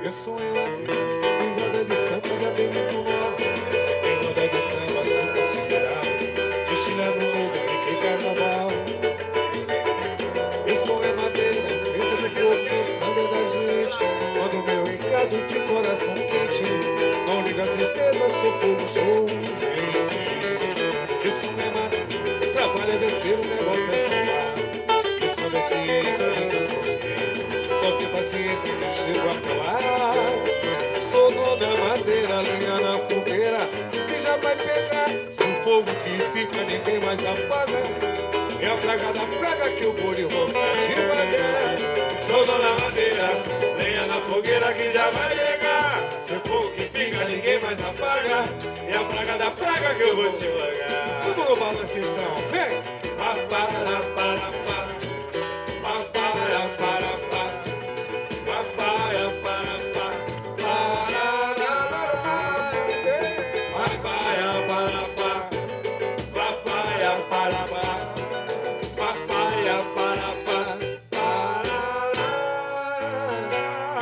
Eu sou emadeira, em roda de samba já dei muito nó. Em roda de samba sou considerado destilado novo, brinquei carnaval. Eu sou emadeira, feita de povo, meu samba é da gente. Mando meu recado de coração quente. Não liga a tristeza, sou fogo, sou gente. Eu sou emadeira, trabalho é besteira, o negócio é sambar. Eu sou da ciência, tenho consciência, só tenho paciência que eu chego até lá. Sou dono da madeira, linha na fogueira, que já vai pegar. Se o fogo que fica ninguém mais apaga, é a praga da praga que eu vou lhe roubar devagar. Sou dono da madeira, lenha na fogueira que já vai pegar. Se o fogo que fica ninguém mais apaga, é a praga da praga que eu vou te pagar. Vamos no balanço então, vem! Pa, para, para, pa. Pa, para, para, pa. Pa, para, para, pa. Parará. Pa, para, para, pa. Pa, para, para, pa. Pa, para, para, pa. Parará.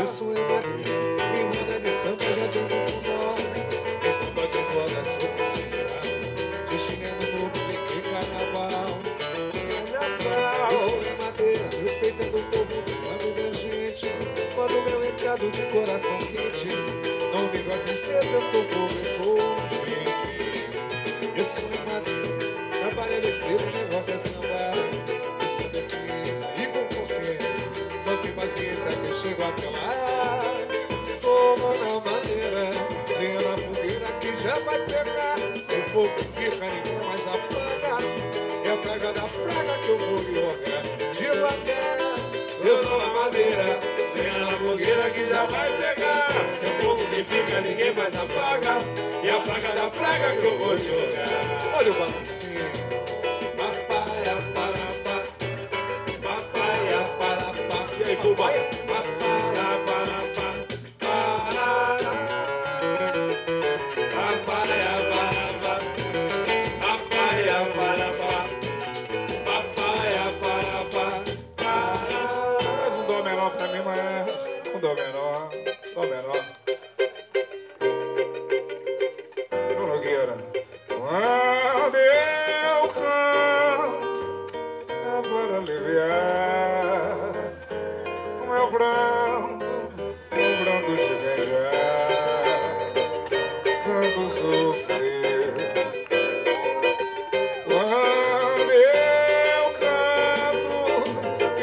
Eu sou emadeira, em roda de samba já deu muito nó. Em samba de roda sou considerado destilando novo, brinquei carnaval. Eu sou emadeira, meu peito é do povo do samba da gente. Mando meu recado de coração quente. Não ligo a tristeza, sou fogo, eu sou gente. Eu sou emadeira, trabalho é besteira, o negócio é sambar. Eu sou da ciência e com consciência, só que paciência que eu chego até lá. Sou na madeira, lenha na fogueira que já vai pegar. Se o fogo fica, ninguém mais apaga. É a praga da praga que eu vou lhe rogar devagar. Eu sou a madeira, lenha na fogueira que já vai pegar. Se o fogo que fica, ninguém mais apaga. É a praga da praga que eu vou jogar. Olha o balancinho. Papaya, para, pa. Papaya, para, pa. E aí, Cubaia? Papaya, para, pa. Parará. Papaya, para, pa. Papaya, para, pa. Papaya, para, pa. Parará. Mais um dó menor pra mim, mas um dó menor. Dó menor. Bruno Nogueira. Quando eu canto é para aliviar o meu pranto, o pranto de quem já tanto sofrer. Quando eu canto,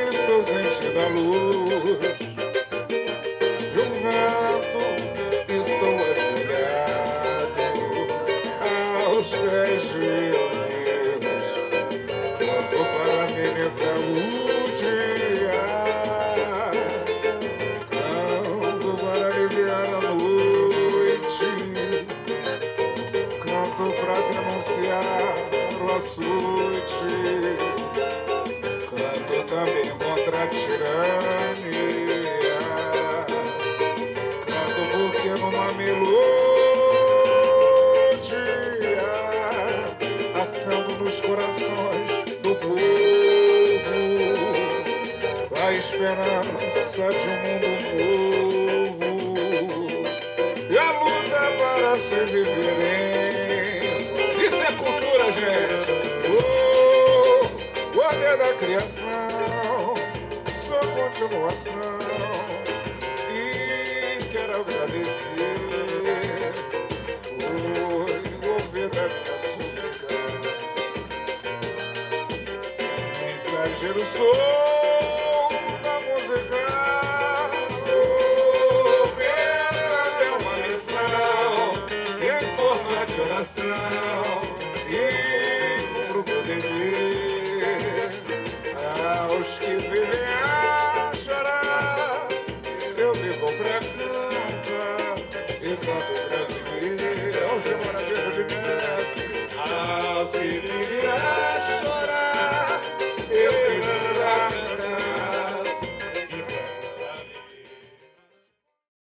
estou sentindo a luz de um vento, estou ajoelhado aos pés de Deus. Canto para minha saúde, canto para aliviar a noite, canto para denunciar o açoite, canto também contra a tirania, canto porque numa melodia acendo nos corações do povo a esperança de um mundo novo e a luta para se viverem. Isso é cultura, gente. O poder da criação, sua continuação. E quero agradecer por ouvir da minha súplica. Mensageiro sou da música. O canto é uma missão, tem força de oração.